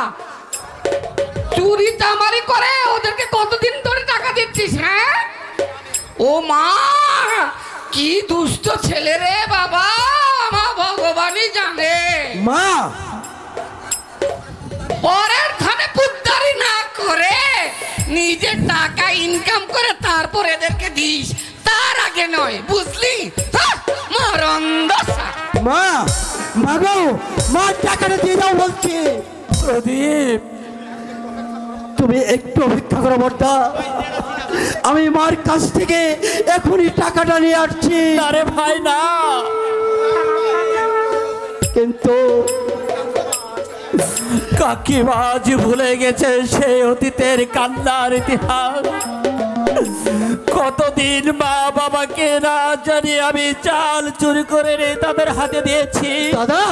চুরি চামারি করে ওদেরকে কতদিন ধরে টাকা দিচ্ছিস? হ্যাঁ, ও মা, কি দুষ্ট ছেলে রে বাবা, আমার ভগবানই জানে। মা, পরের খানে পুত্তারি না করে নিজে টাকা ইনকাম করে তারপর এদেরকে দিস, তার আগে নয়, বুঝলি? মা, মা গো, মা টাকাটা দিয়ে দাও বলছি। প্রদীপ, তুমি একটু অপেক্ষা করো বর্দা, আমি মার কাছ থেকে এখনই টাকাটা নিয়ে আসছি। আরে ভাই না, কিন্তু কাকিমা আজ ভুলে গেছে সেই অতীতের কান্নার ইতিহাস। কতদিন মা বাবাকে না জানি আমি চাল চুরি করে তাদের হাতে দিয়েছি, দাদা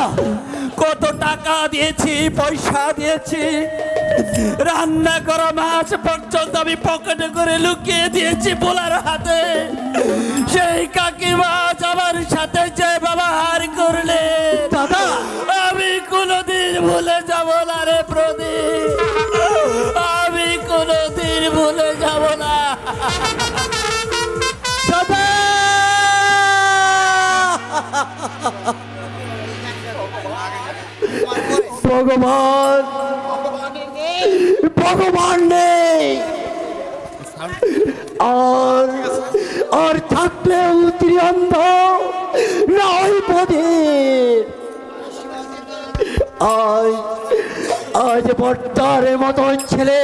কত টাকা দিয়েছি, পয়সা দিয়েছি, রান্না করা মাছ পর্যন্ত আমি পকেটে করে লুকিয়ে দিয়েছি পোলার হাতে। সেই কাকিমা আমার সাথে যে ব্যবহার করলে দাদা, আমি কোনোদিন ভুলে যাব না রে প্রদীপ, আমি কোনোদিন ভুলে যাব না। দাদা, ভগবান, ভগবান নেই আর আর থাকলেও তিনি অন্ধ না ওই পদের। আজ আজ বর্তার মতন ছেলে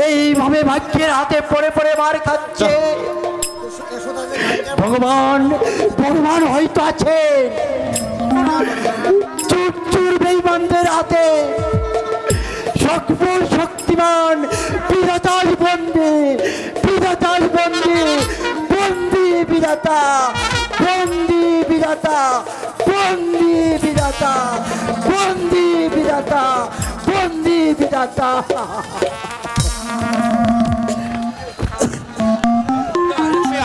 এইভাবে ভাগ্যের হাতে পড়ে পড়ে মার খাচ্ছে। ভগবান, ভগবান হয়তো আছে চুর চুর বেঈমানদের হাতে, সকল শক্তিমান বিধাতার বন্দী, বিধাতার বন্দী, বন্দী বিধাতা, বন্দী বিধাতা, বন্দী বিধাতা, বন্দী বিধাতা, বন্দী বিধাতা।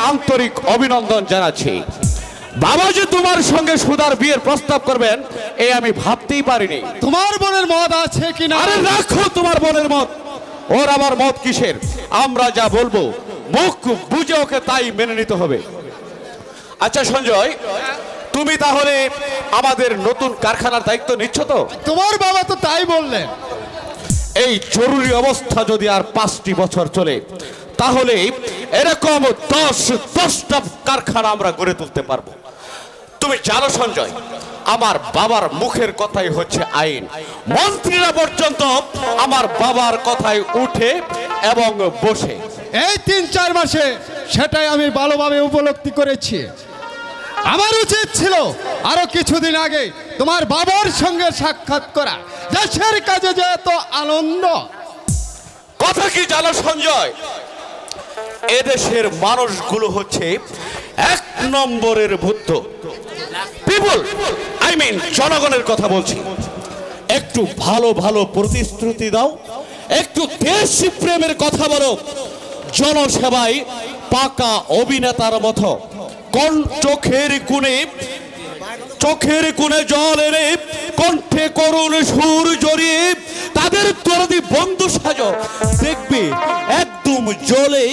আন্তরিক অভিনন্দন জানাচ্ছি। বাবা যে তোমার সঙ্গে সুধার বিয়ের প্রস্তাব করবেন এই আমি ভাবতেই পারিনি। তোমার বোনের মত আছে কিনা? আরে রাখো তোমার বোনের মত, ওর আমার মত কিসের? আমরা যা বলবো মুখ বুঝে ওকে তাই মেনে নিতে হবে। আচ্ছা সঞ্জয়, তুমি তাহলে আমাদের নতুন কারখানার দায়িত্ব নিচ্ছ তো? তোমার বাবা তো তাই বললেন। এই জরুরি অবস্থা যদি আর 5টি বছর চলে তাহলে এরকম 10টা কারখানা আমরা গড়ে তুলতে পারবো। তুমি জানো সঞ্জয়, আমার বাবার মুখের কথাই হচ্ছে আইন। মন্ত্রীরা পর্যন্ত আমার বাবার কথায় উঠে এবং বসে। এই 3-4 মাসে সেটাই আমি ভালোভাবে উপলব্ধি করেছি। আমার উচিত ছিল আরো কিছুদিন আগে তোমার বাবার সঙ্গে সাক্ষাৎ করা। দেশের কাজে যে এত আনন্দ। কথা কি জানো সঞ্জয়, এদেশের মানুষগুলো হচ্ছে 1 নম্বরের বুদ্ধ পিপল, আই মিন জনগণের কথা বলছি। একটু ভালো ভালো প্রতিশ্রুতি দাও, একটু দেশ প্রেমের কথা বলো, জনসেবায় পাকা অভিনেতার মতো চোখের কোণে জল এনে কণ্ঠে করুণ সুর জড়িয়ে তাদের দরদি বন্ধু সাজো, দেখবে একদম জলে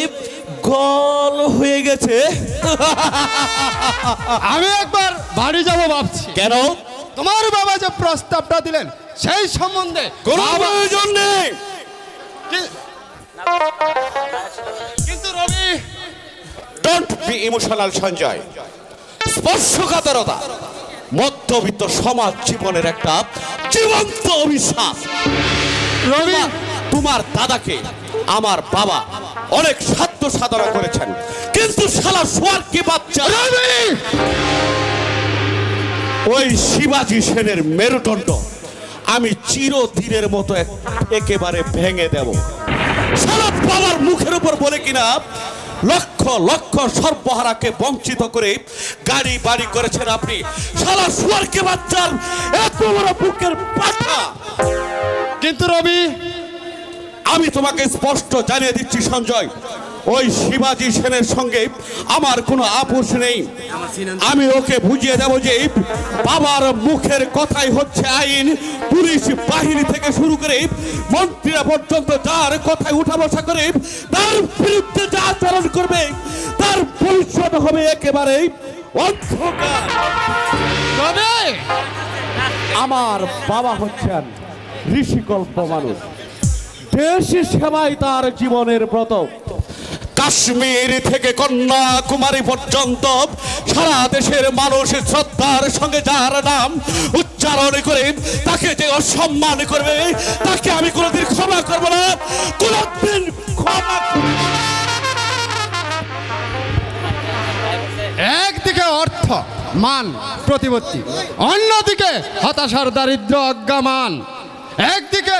গল হয়ে গেছে। আমি একবার বাড়ি যাব ভাবছি। কেন? তোমার বাবা যে প্রস্তাবটা দিলেন সেই সম্বন্ধে কোনো প্রয়োজন নেই। কিন্তু রবি, ডোন্ট বি ইমোশনাল সঞ্জয়। স্পর্শকাতরতা মধ্যবিত্ত সমাজ জীবনের একটা জীবন্ত অভিশাপ। রবি, তোমার দাদাকে আমার বাবা অনেক সাধ্য সাধনা করেছেন, কিন্তু শালা সোয়ার কি বাচ্চা ওই শিবাজি সেনের মেরুদণ্ড আমি চিরদিনের মতো একেবারে ভেঙে দেব। শালা বাবার মুখের উপর বলে কিনা লক্ষ লক্ষ সর্বহারাকে বঞ্চিত করে গাড়ি বাড়ি করেছেন আপনি। শালা সোয়ারকে বাচ্চার এত বড় বুকের পাঠা। কিন্তু রবি, আমি তোমাকে স্পষ্ট জানিয়ে দিচ্ছি সঞ্জয়, ওই শিবাজি সেনের সঙ্গে আমার কোনো আপোষ নেই। আমি ওকে বুঝিয়ে দেব যে বাবার মুখের কথাই হচ্ছে আইন। পুলিশ বাহিনী থেকে শুরু করে মন্ত্রীরা পর্যন্ত যার কথায় উঠা বসা করে তার বিরুদ্ধে যা আচরণ করবে তার ভবিষ্যৎ হবে একেবারে অন্ধকার। আমার বাবা হচ্ছেন ঋষিকল্প মানুষ, দেশ সেবায় তার জীবনের ব্রত। কাশ্মীর থেকে কন্যাকুমারী পর্যন্ত সারা দেশের মানুষ শ্রদ্ধার সঙ্গে যার নাম উচ্চারণ করে তাকে যে অসম্মান করবে তাকে আমি কোনোদিন ক্ষমা করবো না, কোনোদিন ক্ষমা করব না। একদিকে অর্থ মান প্রতিপত্তি, অন্যদিকে হতাশার দারিদ্র অজ্ঞামান। একদিকে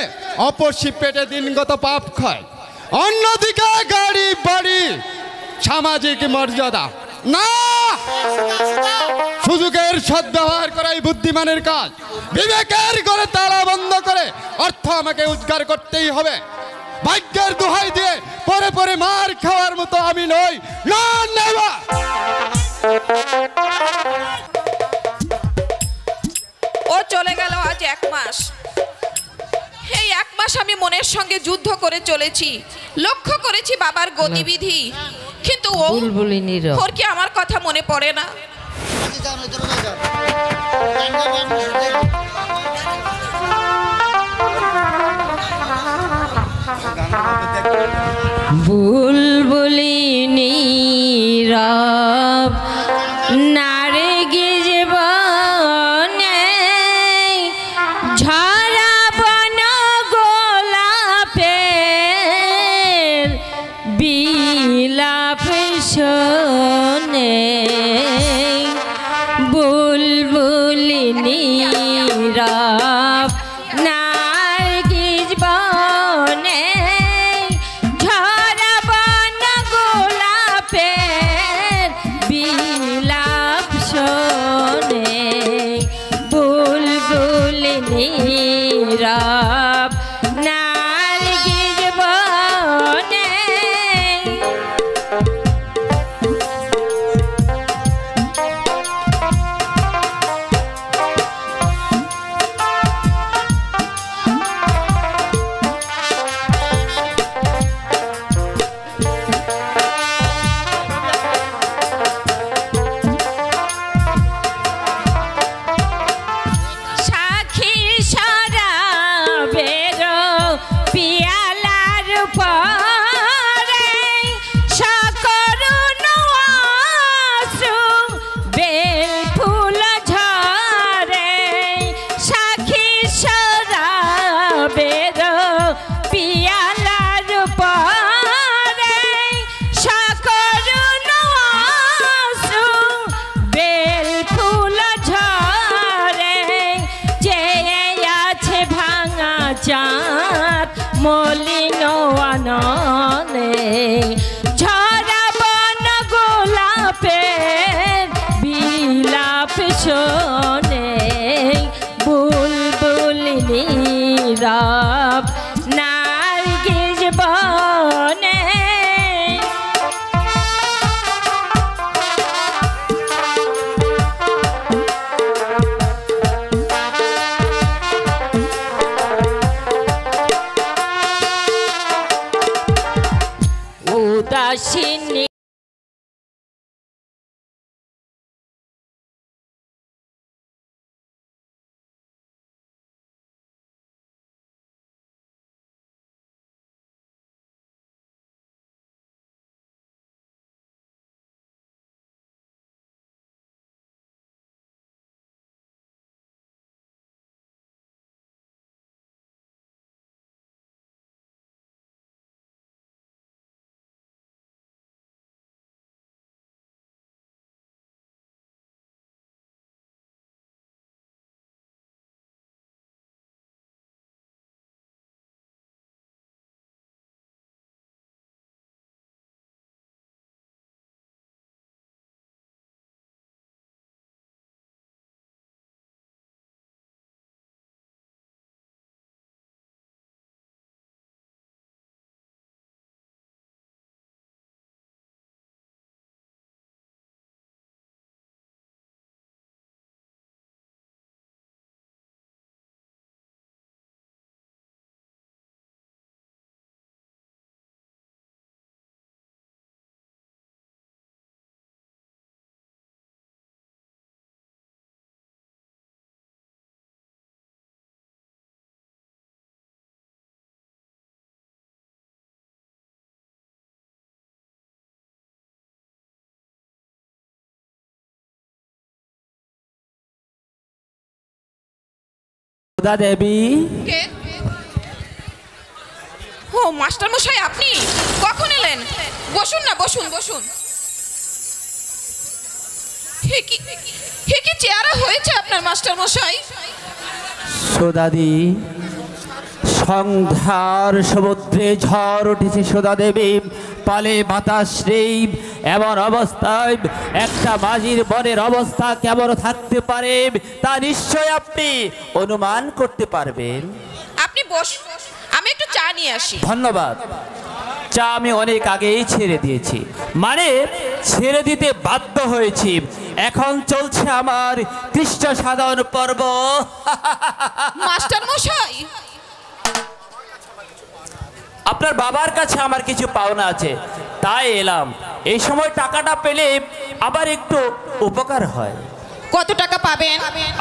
অপসী পেটে দিনগত পাপ ক্ষয়, অন্যদিকে গাড়ি বাড়ি সামাজিক মর্যাদা। না, সুযোগের সদ্ব্যবহার করাই বুদ্ধিমানের কাজ। বিবেকের করে তালা বন্ধ করে অর্থ আমাকে উদ্ধার করতেই হবে। ভাগ্যের দোহাই দিয়ে পরে পরে মার খাওয়ার মতো আমি নই। না নেবা। ও চলে গেল আজ 1 মাস। এই 1 মাস আমি মনের সঙ্গে যুদ্ধ করে চলেছি, লক্ষ্য করেছি বাবার গতিবিধি, কিন্তু ওর কি আমার কথা মনে পড়ে না? বুলবুলি নীরব নারে জীবনে ঝরা বন গোলাপের বিলাপ শোনে, বুলবুলি নীরব নার্গিস বনে ঝরা বন গোলাপের বিলাপ শোনে, বুলবুলি নীরব নার্গিস বনে। সাক্ষী শরাবের পিয়ালার পরে সকরুণ অশ্রু বেল ফুল ঝরে, সাক্ষী শরাবের পিয়ালার পরে সকরুণ অশ্রু বেল ফুল ঝরে, যে আছে ভাঙা চাঁদ মলিন আননে ঝরা বন গোলাপের বিলাপ শোনে, বুলবুলি নীরব নার্গিস বনে। উদাসীন সুধা দেবী। কে? ও মাস্টার মশাই, আপনি কখন এলেন? বসুন না, বসুন বসুন। হে কি চেহারা হয়েছে আপনার মাস্টার মশাই? সুধাদি, সন্ধ্যার সমুদ্রে ঝড় উঠেছে সুধা দেবী, পালে বাতাস নেই। এমন অবস্থায় একটা মাঝির বনের অবস্থা কেমন থাকতে পারে তা নিশ্চয় আপনি অনুমান করতে পারবেন। আপনি বসুন, আমি একটু চা নিয়ে আসি। ধন্যবাদ। চা আমি অনেক আগেই ছেড়ে দিয়েছি, মানে ছেড়ে দিতে বাধ্য হয়েছি। এখন চলছে আমার কৃষ্ণ সাধন পর্ব। মাস্টার মশাই, আপনার বাবার কাছে আমার কিছু পাওনা আছে, তাই এলাম। এই সময় টাকাটা পেলে আবার একটু উপকার হয়। কত টাকা পাবেন?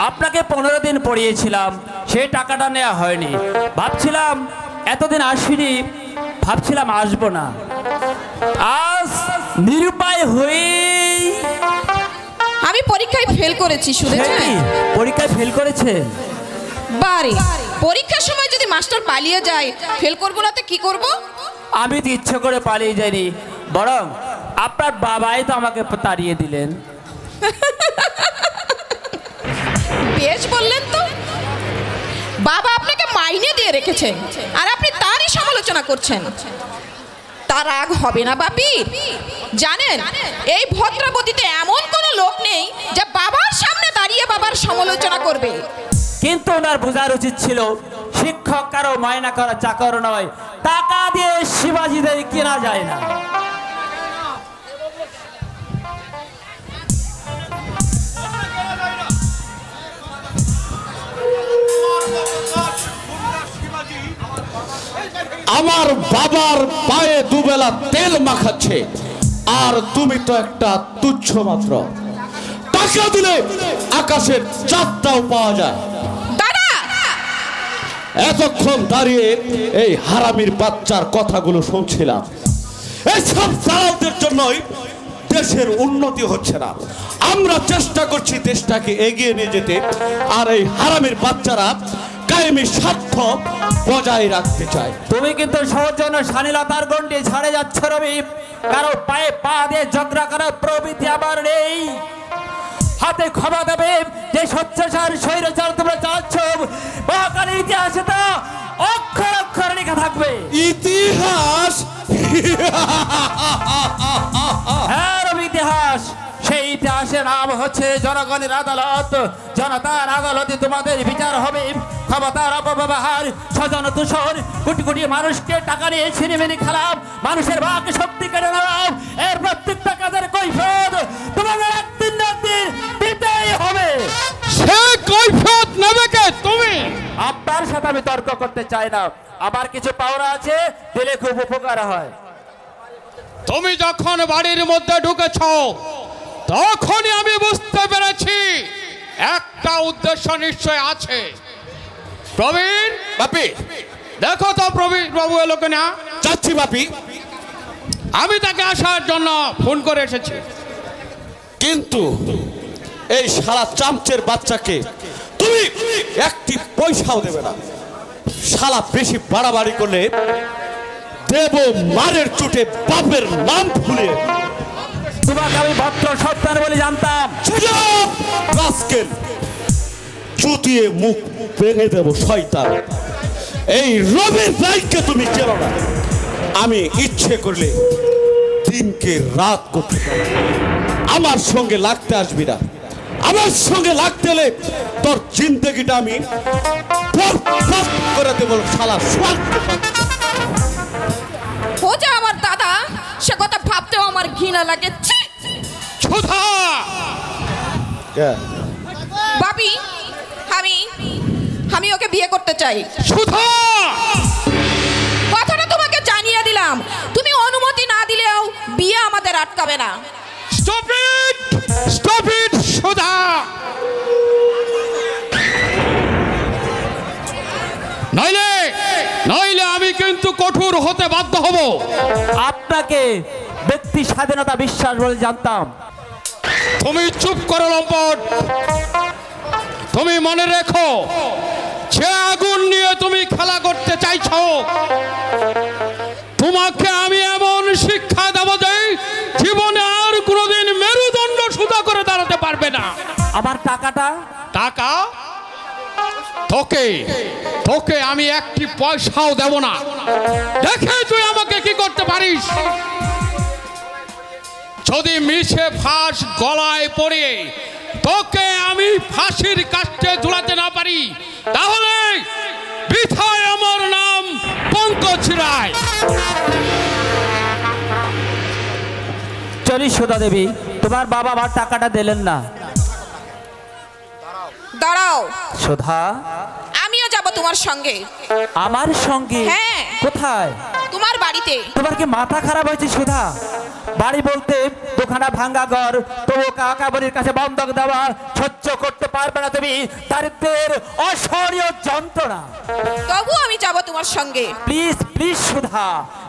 আপনাকে 15 দিন পড়িয়েছিলাম, সেই টাকাটা নেওয়া হয়নি। ভাবছিলাম এতদিন আসিনি, ভাবছিলাম আসবো না। আজ নিরুপায় হয়ে আমি পরীক্ষায় ফেল করেছি, শুনেছেন? পরীক্ষায় ফেল করেছেন? বারে পরীক্ষার সময় যদি মাস্টার পালিয়ে যায়, ফেল করবো না তো কি করব? আমি তো ইচ্ছে করে পালিয়ে যাইনি, বরং আপনার বাবাই তো আমাকে তাড়িয়ে দিলেন। বেশ বললেন তো। বাবা আপনাকে মাইনে দিয়ে রেখেছেন আর আপনি তারই সমালোচনা করছেন। তার রাগ হবে না বাপি? জানেন, এই ভদ্রাবতীতে এমন কোনো লোক নেই যে বাবার সামনে দাঁড়িয়ে বাবার সমালোচনা করবে। কিন্তু ওনার বোঝার উচিত ছিল শিক্ষক কারো মায়না করা চাকর নয়, টাকা দিয়ে শিবাজিদের কেনা যায় না। আমার বাবার পায়ে দুবেলা তেল মাখাচ্ছে, আর তুমি তো একটা তুচ্ছ মাত্র। টাকা দিলে আকাশের চাঁদটাও পাওয়া যায়। দাদা, এতক্ষণ দাঁড়িয়ে এই হারামির বাচ্চার কথাগুলো শুনছিলাম। এইসব দালালদের জন্যই দেশের উন্নতি হচ্ছে না। আমরা চেষ্টা করছি দেশটাকে এগিয়ে নিয়ে যেতে, আর এই হারামির বাচ্চারা কায়েমি স্বার্থ বজায় রাখতে চায়। তুমি কিন্তু সৌজন্য শালীনতার গণ্ডি ছাড়ে যাচ্ছ রবি। কারো পায়ে পা দিয়ে ঝগড়া করার প্রবৃত্তি আমার নেই। হাতে ক্ষমা দেবে যে স্বৈরাচার স্বৈরাচার তোমরা চালাচ্ছ, মহাকালীর ইতিহাসে তা অক্ষর অক্ষর লেখা থাকবে। ইতিহাস? হ্যাঁ রবি, ইতিহাস। সেই ইতিহাসের নাম হচ্ছে জনগণের আদালত। জনতার আদালতে তোমাদের বিচার হবে। ক্ষমতার অপব্যবহার, স্বজন দূষণ, কোটি কোটি মানুষকে টাকা নিয়ে ছিনিমিনি খেলাম, মানুষের বাক শক্তি কেড়ে নেওয়া, এর প্রত্যেকটা কাজের কৈফিয়ত তোমাদের একদিন না একদিন দিতেই হবে। সে কৈফিয়ত নেবে কে? তুমি? আপনার সাথে আমি তর্ক করতে চাই না, আমার কিছু পাওনা আছে, দিলে খুব উপকার হয়। তুমি যখন বাড়ির মধ্যে ঢুকেছ তখনই আমি বুঝতে পেরেছি একটা উদ্দেশ্য নিশ্চয় আছে। প্রবীণ বাপি, দেখো তো প্রবীণ বাবু এলো কিনা। যাচ্ছি বাপি। আমি তাকে আসার জন্য ফোন করে এসেছি, কিন্তু এই শালা চামচের বাচ্চাকে তুমি একটি পয়সাও দেবে না। শালা বেশি বাড়াবাড়ি করলে দেব মারের চোটে বাপের নাম ভুলে। তোমাকে আমি ভদ্র সত্তার বলে জানতাম। রাস্কেল, চুতিয়ে মুখ ভেঙে দেব শয়তান। এই রবির রাইকে তুমি চেনো না। আমি ইচ্ছে করলে দিনকে রাত করতে পারি। আমার সঙ্গে লাগতে আসবি না। আমার সঙ্গে লাগতে এলে তোর জিন্দগিটা আমি বরবাদ করে দেব শালা। ও যে আমার দাদা, সে কথা ভাবতেও আমার ঘৃণা লাগে। ছি! সুধা! বাপি, আমি ওকে বিয়ে করতে চাই। সুধা! কথাটা তোমাকে জানিয়ে দিলাম, তুমি অনুমতি না দিলেও বিয়ে আমাদের আটকাবে না। Stop it! স্টপ ইট, সুধা! নইলে আমি কিন্তু কঠোর হতে বাধ্য হব। আপনাকে ব্যক্তি স্বাধীনতা বিশ্বাস বলে জানতাম। তুমি চুপ করো লম্পট। তুমি মনে রেখো, যে আগুন নিয়ে তুমি খেলা করতে চাইছো, তোমাকে আমি এমন শিক্ষা দেব যে জীবনে আর কোনোদিন মেরুদণ্ড সোজা করে দাঁড়াতে পারবে না। আমার টাকাটা? টাকা? তোকে তোকে আমি একটি পয়সাও দেব না। দেখে তুই আমাকে কি করতে পারিস। যদি মিছে ফাঁস গলায় পড়ে তোকে আমি ফাঁসির কাস্টে ঝুলাতে না পারি, তাহলে বৃথায় আমার নাম পঙ্কজ রায়। চলি সুধা দেবী, তোমার বাবা আমার টাকাটা দিলেন না। দাঁড়াও সুধা, আমিও যাব তোমার সঙ্গে। আমার সঙ্গে? হ্যাঁ। কোথায়? তোমার বাড়িতে। তোমার কি মাথা খারাপ হয়েছে সুধা? বাড়ি বলতে দুখানা ভাঙ্গা ঘর, তবু কাকা বাড়ির কাছে বন্ধক দেওয়া সহ্য করতে পারবে না তুমি? দারিদ্রের অসহনীয় যন্ত্রণা। তবু আমি যাব তোমার সঙ্গে। প্লিজ প্লিজ সুধা,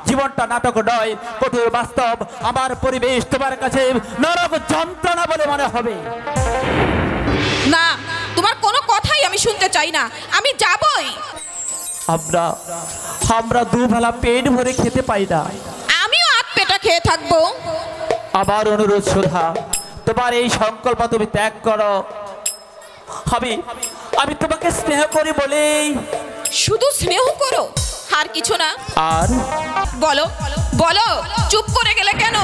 জীবনটা নাটক নয়, কঠোর বাস্তব। আমার পরিবেশ তোমার কাছে নরক যন্ত্রণা বলে মনে হবে। না, তোমার কোনো কথাই আমি শুনতে চাই না, আমি যাবই। আমরা দুবেলা পেট ভরে খেতে পাই না, আমিও আধ পেটা খেয়ে থাকবো। আবার অনুরোধ সুধা, তোমার এই সংকল্প তুমি ত্যাগ করো। আমি তোমাকে স্নেহ করি বলেই। শুধু স্নেহ করো, আর কিছু না? আর বলো বলো, চুপ করে গেলে কেন?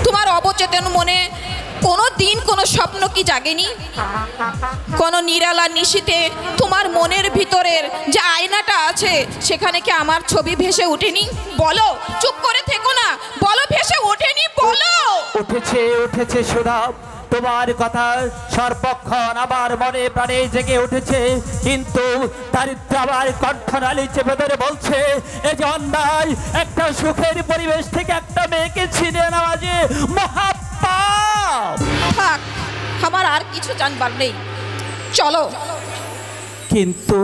তোমার অবচেতন মনে কোনো দিন কোনো স্বপ্ন কি জাগেনি? কোনো নিরালা নিশীতে তোমার মনের ভিতরের যে আয়নাটা আছে, সেখানে কি আমার ছবি ভেসে ওঠেনি? বলো, চুপ করে থেকো না, বলো ভেসে ওঠেনি, বলো। উঠেছে সুধা, তোমার কথা সর্বক্ষণ আমার মনে প্রাণে জেগে উঠেছে, কিন্তু দারিদ্র আমার কণ্ঠনালী চেপে ধরে বলছে এই যে অন্যায়। একটা সুখের পরিবেশ থেকে একটা মেয়েকে ছিনে নেওয়া যে মহাপাপ। থাক, আমার আর কিছু জানবার নেই, চলো। কিন্তু